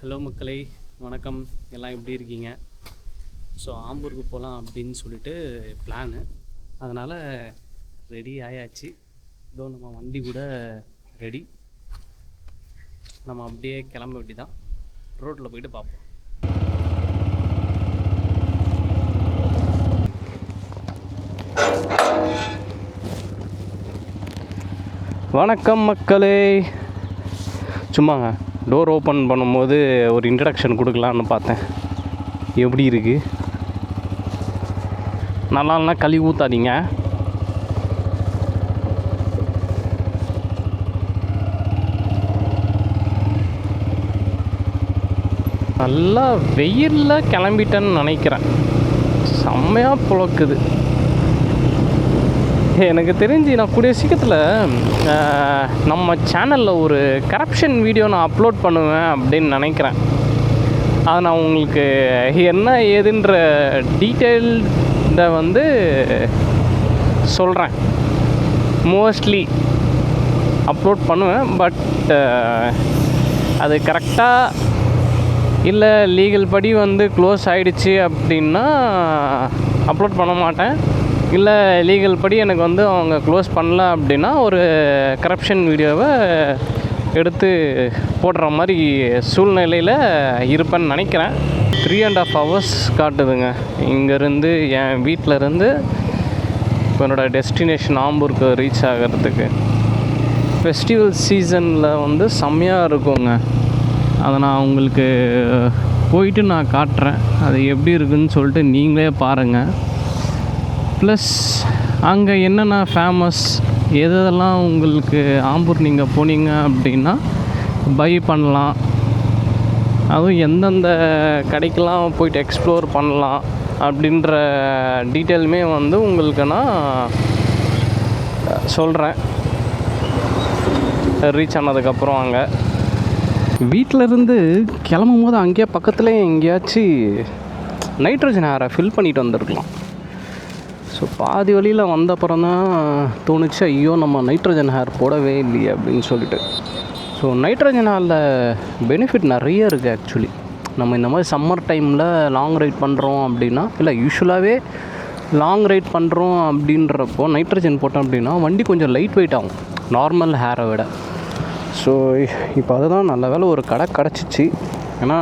Hello மக்களே, வணக்கம். எல்லாம் எப்படி இருக்கீங்க? ஸோ ஆம்பூருக்கு போகலாம் அப்படின்னு சொல்லிட்டு பிளானு. அதனால் ரெடி ஆயாச்சு. இதோ நம்ம வண்டி கூட ரெடி. நம்ம அப்படியே கிளம்ப வேண்டி தான். ரோட்டில் போயிட்டு பார்ப்போம். வணக்கம் மக்களே. சும்மாங்க டோர் ஓப்பன் பண்ணும்போது ஒரு இன்ட்ரடக்ஷன் கொடுக்கலான்னு பார்த்தேன். எப்படி இருக்குது? நல்லா கழுவி ஊற்றாதீங்க. நல்லா வெயிலில் கிளம்பிட்டேன்னு நினைக்கிறேன். செம்மையாக புழக்குது. எனக்கு தெரிஞ்சு நான் கூடிய சீக்கிரத்தில் நம்ம சேனலில் ஒரு கரப்ஷன் வீடியோ நான் அப்லோட் பண்ணுவேன் அப்படின்னு நினைக்கிறேன். அதை நான் உங்களுக்கு என்ன ஏதுன்ற டீட்டெயில்டை சொல்கிறேன். மோஸ்ட்லி அப்லோட் பண்ணுவேன். பட் அது கரெக்டாக இல்லை லீகல் படி க்ளோஸ் ஆகிடுச்சு அப்படின்னா அப்லோட் பண்ண மாட்டேன். இல்லை லீகல் படி எனக்கு அவங்க க்ளோஸ் பண்ணல அப்படின்னா ஒரு கரப்ஷன் வீடியோவை எடுத்து போடுற மாதிரி சூழ்நிலையில் இருப்பேன்னு நினைக்கிறேன். 3.5 hours காட்டுதுங்க இங்கேருந்து, என் வீட்டிலருந்து இப்போ என்னோடய டெஸ்டினேஷன் ஆம்பூருக்கு ரீச் ஆகிறதுக்கு. ஃபெஸ்டிவல் சீசனில் செம்மையாக இருக்குங்க. அதை நான் உங்களுக்கு போயிட்டு நான் காட்டுறேன். அது எப்படி இருக்குதுன்னு சொல்லிட்டு நீங்களே பாருங்கள். ப்ளஸ் அங்கே என்னென்ன ஃபேமஸ், எதெல்லாம் உங்களுக்கு ஆம்பூர் நீங்கள் போனீங்க அப்படின்னா பை பண்ணலாம், அதுவும் எந்தெந்த கடைக்கெலாம் போயிட்டு எக்ஸ்ப்ளோர் பண்ணலாம் அப்படின்ற டீட்டெயிலுமே உங்களுக்கு நான் சொல்கிறேன் ரீச் ஆனதுக்கப்புறம். அங்கே வீட்டிலருந்து கிளம்பும் போது அங்கேயே பக்கத்தில் எங்கேயாச்சும் நைட்ரஜன் ஏரை ஃபில் பண்ணிட்டு வந்துருக்கலாம். ஸோ பாதி வழியில் வந்த அப்புறம் தான் தோணுச்சு, ஐயோ நம்ம நைட்ரஜன் ஹேர் போடவே இல்லையே அப்படின்னு சொல்லிட்டு. ஸோ நைட்ரஜன் ஹேரில் பெனிஃபிட் நிறைய இருக்குது ஆக்சுவலி. நம்ம இந்த மாதிரி சம்மர் டைமில் லாங் ரைட் பண்ணுறோம் அப்படின்னா, இல்லை யூஸ்வலாகவே லாங் ரைட் பண்ணுறோம் அப்படின்றப்போ நைட்ரஜன் போட்டோம் அப்படின்னா வண்டி கொஞ்சம் லைட் வெயிட் ஆகும் நார்மல் ஹேரை விட. ஸோ இப்போ அதுதான் நல்ல வேலை ஒரு கடை கிடச்சிச்சு. ஏன்னா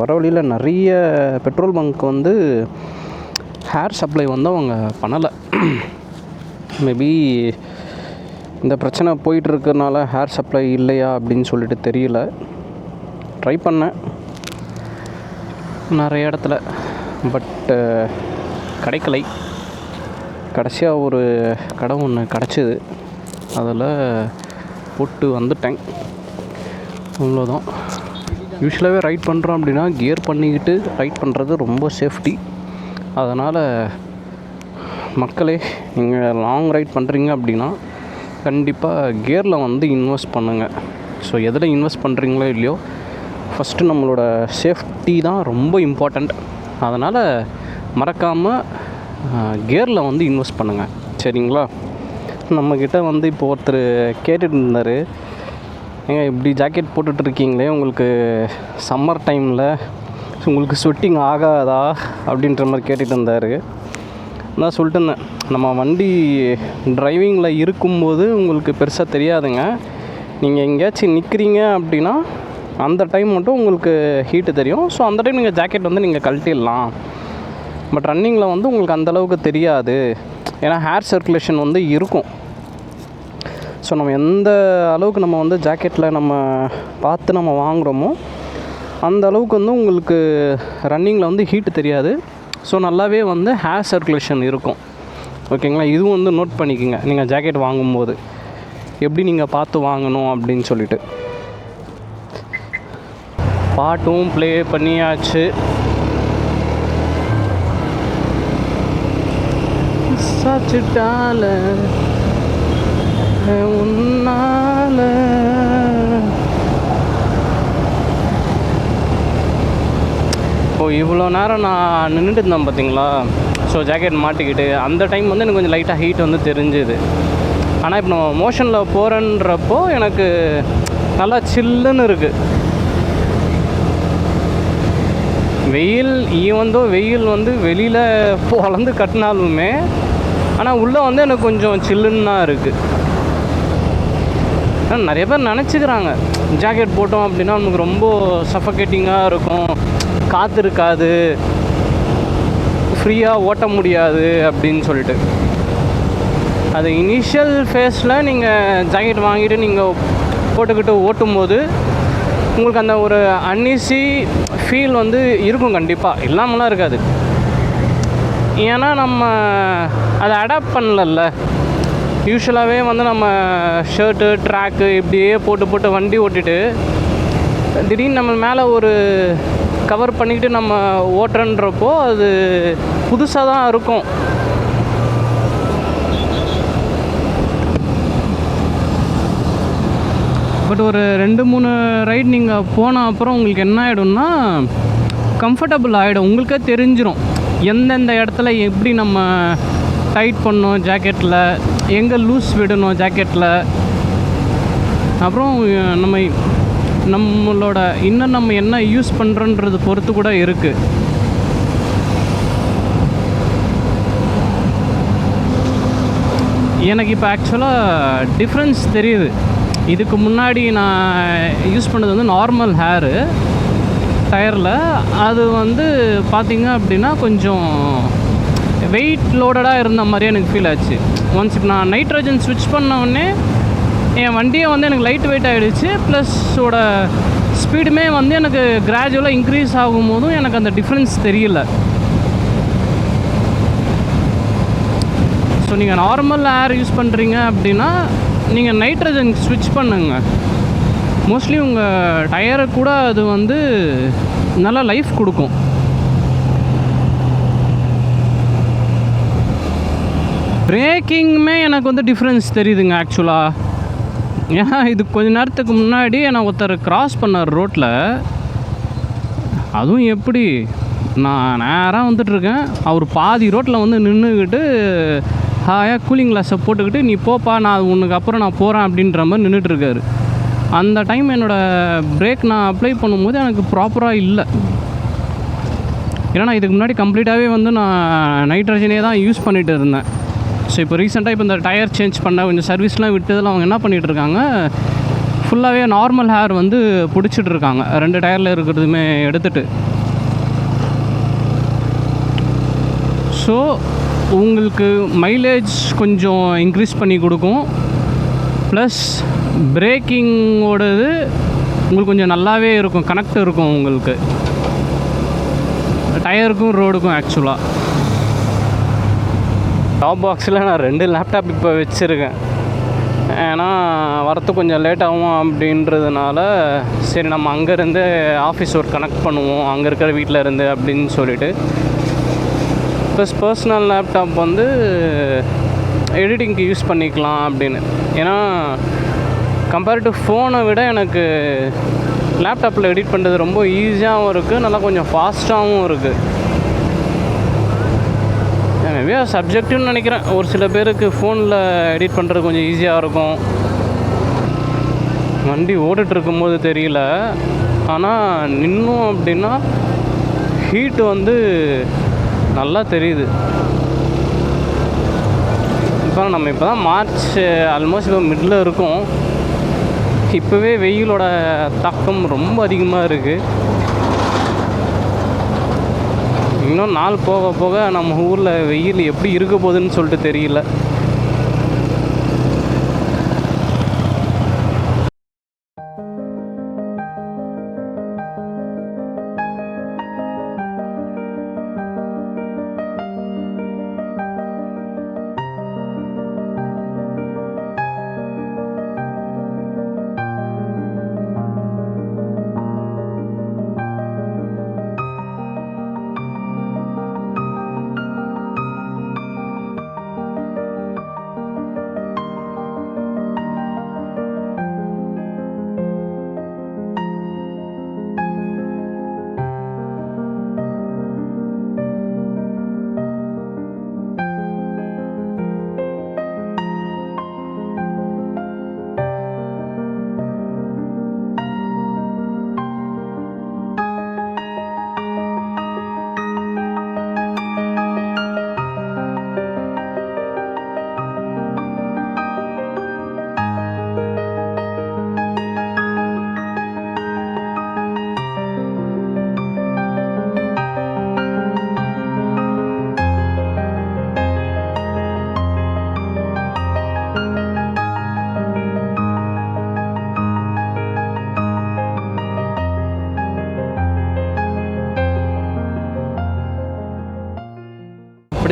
வர வழியில் நிறைய பெட்ரோல் பங்க் ஹேர் சப்ளை அவங்க பண்ணலை. மேபி இந்த பிரச்சனை போயிட்டுருக்கனால ஹேர் சப்ளை இல்லையா அப்படின்னு சொல்லிட்டு தெரியல. ட்ரை பண்ணேன் நிறைய இடத்துல, பட்டு கிடைக்கலை. கடைசியாக ஒரு கடை ஒன்று கிடச்சிது, அதில் போட்டு வந்துட்டேன். அவ்வளோதான். யூஸ்வலாகவே ரைட் பண்ணுறோம் அப்படின்னா கியர் பண்ணிக்கிட்டு ரைட் பண்ணுறது ரொம்ப சேஃப்டி. அதனால் மக்களே, நீங்கள் லாங் ரைட் பண்ணுறீங்க அப்படின்னா கண்டிப்பாக கியரில் இன்வெஸ்ட் பண்ணுங்கள். ஸோ எதில் இன்வெஸ்ட் பண்ணுறீங்களோ இல்லையோ, ஃபஸ்ட்டு நம்மளோட சேஃப்டி தான் ரொம்ப இம்பார்ட்டண்ட். அதனால் மறக்காமல் கியரில் இன்வெஸ்ட் பண்ணுங்கள், சரிங்களா? நம்மக்கிட்ட இப்போ ஒருத்தர் கேட்டுட்டு இருந்தார், ஏங்க இப்படி ஜாக்கெட் போட்டுட்ருக்கீங்களே, உங்களுக்கு சம்மர் டைமில் உங்களுக்கு ஸ்வெட்டிங் ஆகாதா அப்படின்ற மாதிரி கேட்டுட்டு இருந்தார். நான் சொல்லிட்டு இருந்தேன், நம்ம வண்டி டிரைவிங்கில் இருக்கும்போது உங்களுக்கு பெருசாக தெரியாதுங்க. நீங்கள் எங்கேயாச்சும் நிற்கிறீங்க அப்படின்னா அந்த டைம் மட்டும் உங்களுக்கு ஹீட்டு தெரியும். ஸோ அந்த டைம் நீங்கள் ஜாக்கெட் நீங்கள் கழட்டிடலாம். பட் ரன்னிங்கில் உங்களுக்கு அந்தளவுக்கு தெரியாது. ஏன்னா ஹேர் சர்க்குலேஷன் இருக்கும். ஸோ நம்ம எந்த அளவுக்கு நம்ம ஜாக்கெட்டில் நம்ம பார்த்து நம்ம வாங்குகிறோமோ அந்த அளவுக்கு உங்களுக்கு ரன்னிங்கில் ஹீட்டு தெரியாது. ஸோ நல்லாவே ஹேர் சர்க்குலேஷன் இருக்கும். ஓகேங்களா? இதுவும் நோட் பண்ணிக்கோங்க நீங்கள் ஜாக்கெட் வாங்கும்போது, எப்படி நீங்கள் பார்த்து வாங்கணும் அப்படின்னு சொல்லிட்டு. பாட்டும் ப்ளே பண்ணியாச்சு. சாச்சிட்டால உன்னால இவ்வளோ நேரம் நான் நின்றுட்டு இருந்தேன் பார்த்தீங்களா? ஸோ ஜாக்கெட் மாட்டிக்கிட்டு அந்த டைம் எனக்கு கொஞ்சம் லைட்டாக ஹீட் தெரிஞ்சுது. ஆனால் இப்போ நம்ம மோஷனில் போகிறன்றப்போ எனக்கு நல்லா சில்லுன்னு இருக்குது. வெயில் ஈவந்தோ வெயில் வந்து வெளியில் பொழந்து கட்டினாலுமே ஆனால் உள்ளே வந்து எனக்கு கொஞ்சம் சில்லுன்னு தான் இருக்குது. ஆனால் நிறைய பேர் நினச்சிக்கிறாங்க ஜாக்கெட் போட்டோம் அப்படின்னா நமக்கு ரொம்ப சஃபகேட்டிங்காக இருக்கும், காற்று இருக்காது, ஃப்ரீயாக ஓட்ட முடியாது அப்படின்னு சொல்லிட்டு. அது இனிஷியல் ஃபேஸில் நீங்கள் ஜாக்கெட் வாங்கிட்டு நீங்கள் போட்டுக்கிட்டு ஓட்டும்போது உங்களுக்கு அந்த ஒரு அன்ஈஸி ஃபீல் வந்து இருக்கும், கண்டிப்பாக இல்லாமலாம் இருக்காது. ஏன்னா நம்ம அதை அடாப்ட் பண்ணலல்ல. யூஸ்வலாகவே வந்து நம்ம ஷர்ட்டு ட்ராக்கு இப்படியே போட்டு வண்டி ஓட்டிட்டு திடீர்னு நம்ம மேலே ஒரு கவர் பண்ணிக்கிட்டு நம்ம ஓட்டுறன்றப்போ அது புதுசாக தான் இருக்கும். பட் ஒரு 2-3 ரைட் நீங்கள் போன அப்புறம் உங்களுக்கு என்ன ஆகிடும்னா கம்ஃபர்டபுள் ஆகிடும். உங்களுக்கே தெரிஞ்சிடும் எந்தெந்த இடத்துல எப்படி நம்ம டைட் பண்ணணும் ஜாக்கெட்டில், எங்கே லூஸ் விடணும் ஜாக்கெட்டில். அப்புறம் நம்மளோட இன்னும் நம்ம என்ன யூஸ் பண்ணுறோன்றது பொறுத்து கூட இருக்குது. எனக்கு இப்போ ஆக்சுவலாக டிஃப்ரென்ஸ் தெரியுது. இதுக்கு முன்னாடி நான் யூஸ் பண்ணது வந்து நார்மல் ஹேரு டயரில். அது வந்து பார்த்திங்க அப்படின்னா கொஞ்சம் வெயிட் லோடடாக இருந்த மாதிரியே எனக்கு ஃபீல் ஆச்சு. ஒன்ஸ் இப்போ நான் நைட்ரஜன் ஸ்விட்ச் பண்ணவுடனே என் வண்டியை வந்து எனக்கு லைட் வெயிட் ஆகிடுச்சு. ப்ளஸ்ஸோட ஸ்பீடுமே வந்து எனக்கு கிராஜுவலாக இன்க்ரீஸ் ஆகும்போதும் எனக்கு அந்த டிஃப்ரென்ஸ் தெரியல. ஸோ நீங்கள் நார்மல் ஏர் யூஸ் பண்ணுறீங்க அப்படின்னா நீங்கள் நைட்ரஜன் ஸ்விட்ச் பண்ணுங்க. மோஸ்ட்லி உங்கள் டயரை கூட அது வந்து நல்லா லைஃப் கொடுக்கும். பிரேக்கிங்குமே எனக்கு வந்து டிஃப்ரென்ஸ் தெரியுதுங்க ஆக்சுவலாக. ஏன்னா இது கொஞ்ச நேரத்துக்கு முன்னாடி நான் ஒருத்தர் க்ராஸ் பண்ணார் ரோட்டில். அதுவும் எப்படி, நான் நேராக வந்துட்டுருக்கேன், அவர் பாதி ரோட்டில் வந்து நின்றுக்கிட்டு ஹாயாக கூலிங் கிளாஸை போட்டுக்கிட்டு நீ போப்பா நான் உனக்கு அப்புறம் நான் போகிறேன் அப்படின்ற மாதிரி நின்றுட்டுருக்காரு. அந்த டைம் என்னோடய பிரேக் நான் அப்ளை பண்ணும்போது எனக்கு ப்ராப்பராக இல்லை. ஏன்னா நான் இதுக்கு முன்னாடி கம்ப்ளீட்டாகவே வந்து நான் நைட்ரஜனே தான் யூஸ் பண்ணிகிட்டு இருந்தேன். ஸோ இப்போ ரீசெண்டாக இப்போ இந்த டயர் சேஞ்ச் பண்ண கொஞ்சம் சர்வீஸ்லாம் விட்டதில் அவங்க என்ன பண்ணிகிட்ருக்காங்க, ஃபுல்லாகவே நார்மல் ஹேர் வந்து பிடிச்சிட்ருக்காங்க 2 டயரில் இருக்கிறதுமே எடுத்துகிட்டு. ஸோ உங்களுக்கு மைலேஜ் கொஞ்சம் இன்க்ரீஸ் பண்ணி கொடுக்கும். ப்ளஸ் பிரேக்கிங்கோடது உங்களுக்கு கொஞ்சம் நல்லாவே இருக்கும், கனெக்ட் இருக்கும் உங்களுக்கு டயருக்கும் ரோடுக்கும். ஆக்சுவலாக டாப் பாக்ஸில் நான் 2 லேப்டாப் இப்போ வச்சுருக்கேன். ஏன்னா வரத்து கொஞ்சம் லேட் ஆகும் அப்படின்றதுனால சரி நம்ம அங்கேருந்து ஆஃபீஸ் ஒர்க் கனெக்ட் பண்ணுவோம் அங்கே இருக்கிற வீட்டில் இருந்து அப்படின்னு சொல்லிவிட்டு. ப்ளஸ் பர்சனல் லேப்டாப் வந்து எடிட்டிங்க்கு யூஸ் பண்ணிக்கலாம் அப்படின்னு. ஏன்னா கம்பேர்ட் டு ஃபோனை விட எனக்கு லேப்டாப்பில் எடிட் பண்ணுறது ரொம்ப ஈஸியாகவும் இருக்குது, நல்லா கொஞ்சம் ஃபாஸ்ட்டாகவும் இருக்குது. மேபி சப்ஜெக்டிவ்னு நினைக்கிறேன். ஒரு சில பேருக்கு ஃபோனில் எடிட் பண்ணுறது கொஞ்சம் ஈஸியாக இருக்கும், வண்டி ஓடிட்டுருக்கும்போது தெரியல. ஆனால் நின்னோம் அப்படின்னா ஹீட்டு வந்து நல்லா தெரியுது. இப்போ நம்ம இப்போ தான் மார்ச் ஆல்மோஸ்ட் இப்போ மிடில் இருக்கும். இப்போவே வெயிலோட தாக்கம் ரொம்ப அதிகமாக இருக்குது. இன்னும் நாள் போக போக நம்ம ஊரில் வெயில் எப்படி இருக்க போகுதுன்னு சொல்லிட்டு தெரியல.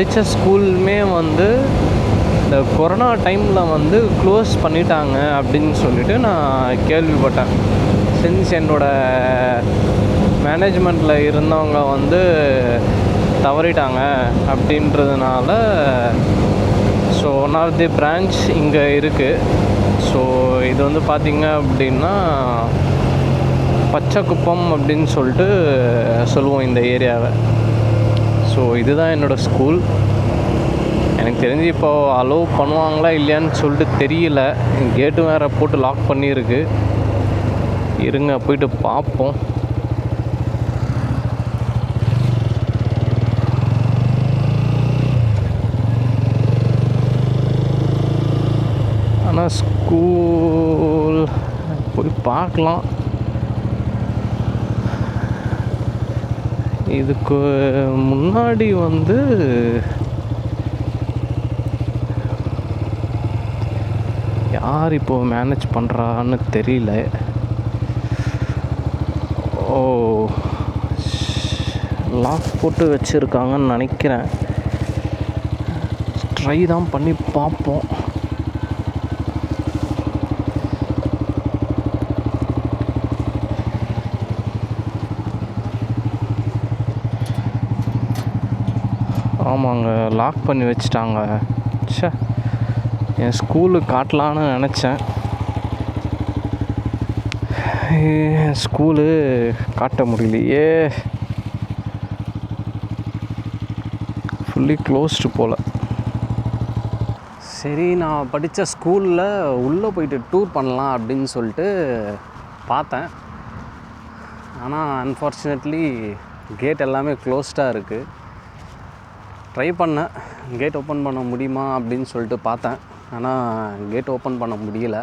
படித்த ஸ்கூலுமே வந்து இந்த கொரோனா டைமில் வந்து க்ளோஸ் பண்ணிட்டாங்க அப்படின்னு சொல்லிட்டு நான் கேள்விப்பட்டேன். சின்ஸ் என்னோடய மேனேஜ்மெண்ட்டில் இருந்தவங்க வந்து தவறிட்டாங்க அப்படின்றதுனால so one of the branch இங்கே இருக்குது. ஸோ இது வந்து பார்த்திங்க அப்படின்னா பச்சைக்குப்பம் அப்படின்னு சொல்லிட்டு சொல்லுவோம் இந்த ஏரியாவை. ஸோ இதுதான் என்னோடய ஸ்கூல். எனக்கு தெரிஞ்சு இப்போது அலோவ் பண்ணுவாங்களா இல்லையான்னு சொல்லிட்டு தெரியல. கேட்டு வேறு போட்டு லாக் பண்ணியிருக்கு. இருங்க போயிட்டு பார்ப்போம். ஆனால் ஸ்கூல் போய் பார்க்கலாம். இதுக்கு முன்னாடி வந்து யார் இப்போது மேனேஜ் பண்ணுறான்னு தெரியல. ஓ, லாக் போட்டு வச்சுருக்காங்கன்னு நினைக்கிறேன். ட்ரை தான் பண்ணி பார்ப்போம். ஆமாங்க, லாக் பண்ணி வச்சிட்டாங்க. ச்சே, என் ஸ்கூலு காட்டலான்னு நினச்சேன். ஸ்கூலு காட்ட முடியலையே, ஃபுல்லி க்ளோஸ்டு போல். சரி, நான் படித்த ஸ்கூலில் உள்ளே போயிட்டு டூர் பண்ணலாம் அப்படின்னு சொல்லிட்டு பார்த்தேன். ஆனால் அன்ஃபார்ச்சுனேட்லி கேட் எல்லாமே க்ளோஸ்டாக இருக்குது. ட்ரை பண்ணேன், கேட் ஓப்பன் பண்ண முடியுமா அப்படின்னு சொல்லிட்டு பார்த்தேன். ஆனால் கேட் ஓப்பன் பண்ண முடியல.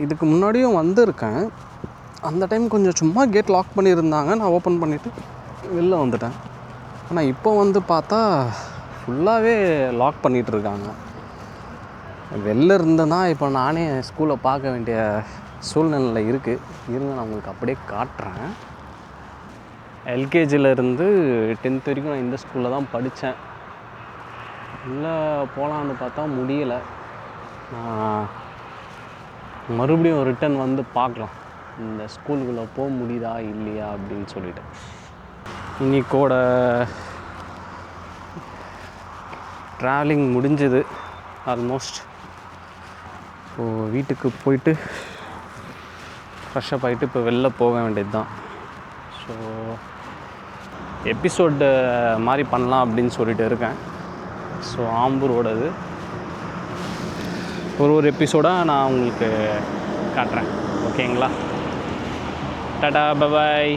இதுக்கு முன்னாடியும் வந்திருக்கேன். அந்த டைம் கொஞ்சம் சும்மா கேட் லாக் பண்ணியிருந்தாங்க. நான் ஓப்பன் பண்ணிவிட்டு வெளில வந்துட்டேன். ஆனால் இப்போ வந்து பார்த்தா ஃபுல்லாகவே லாக் பண்ணிகிட்ருக்காங்க. வெளில இருந்தேன்னா இப்போ நானே ஸ்கூலை பார்க்க வேண்டிய சூழ்நிலை இருக்குது. இருங்க, நான் உங்களுக்கு அப்படியே காட்டுறேன். எல்கேஜிலேருந்து 10th வரைக்கும் நான் இந்த ஸ்கூலில் தான் படித்தேன். உள்ளே போகலான்னு பார்த்தா முடியலை. நான் மறுபடியும் ரிட்டன் வந்து பார்க்கலாம், இந்த ஸ்கூலுக்குள்ளே போக முடியுதா இல்லையா அப்படின்னு சொல்லிட்டு. இன்றைக்கோட ட்ராவலிங் முடிஞ்சது ஆல்மோஸ்ட். ஸோ வீட்டுக்கு போயிட்டு ஃப்ரெஷ்ஷப் ஆகிட்டு இப்போ வெளில போக வேண்டியது தான். ஸோ எபிசோடு மாதிரி பண்ணலாம் அப்படின்னு சொல்லிட்டு இருக்கேன். ஸோ ஆம்பூரோடது ஒரு எபிசோடாக நான் உங்களுக்கு காட்டுறேன். ஓகேங்களா? Tata, bye bye.